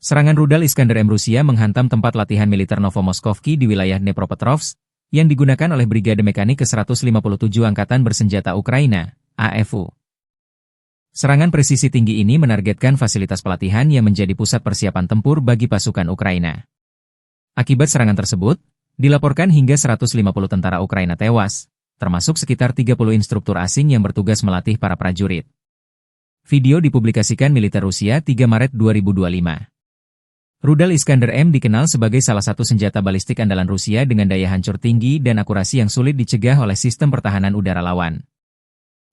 Serangan rudal Iskander-M Rusia menghantam tempat latihan militer Novomoskovki di wilayah Dnepropetrovsk, yang digunakan oleh Brigade Mekanik ke-157 Angkatan Bersenjata Ukraina, AFU. Serangan presisi tinggi ini menargetkan fasilitas pelatihan yang menjadi pusat persiapan tempur bagi pasukan Ukraina. Akibat serangan tersebut, dilaporkan hingga 150 tentara Ukraina tewas, termasuk sekitar 30 instruktur asing yang bertugas melatih para prajurit. Video dipublikasikan militer Rusia 3 Maret 2025. Rudal Iskander-M dikenal sebagai salah satu senjata balistik andalan Rusia dengan daya hancur tinggi dan akurasi yang sulit dicegah oleh sistem pertahanan udara lawan.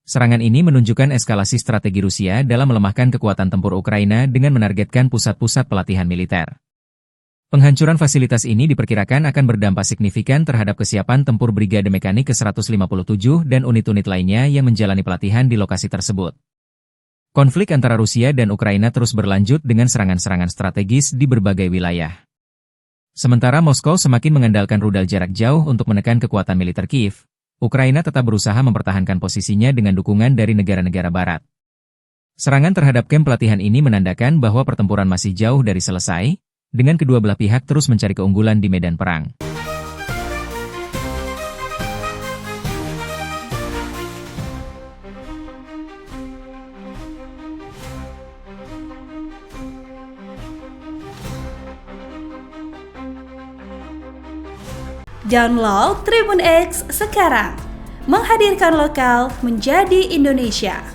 Serangan ini menunjukkan eskalasi strategi Rusia dalam melemahkan kekuatan tempur Ukraina dengan menargetkan pusat-pusat pelatihan militer. Penghancuran fasilitas ini diperkirakan akan berdampak signifikan terhadap kesiapan tempur Brigade Mekanik ke-157 dan unit-unit lainnya yang menjalani pelatihan di lokasi tersebut. Konflik antara Rusia dan Ukraina terus berlanjut dengan serangan-serangan strategis di berbagai wilayah. Sementara Moskow semakin mengandalkan rudal jarak jauh untuk menekan kekuatan militer Kiev, Ukraina tetap berusaha mempertahankan posisinya dengan dukungan dari negara-negara barat. Serangan terhadap kamp pelatihan ini menandakan bahwa pertempuran masih jauh dari selesai, dengan kedua belah pihak terus mencari keunggulan di medan perang. Download Tribun X sekarang, menghadirkan lokal menjadi Indonesia.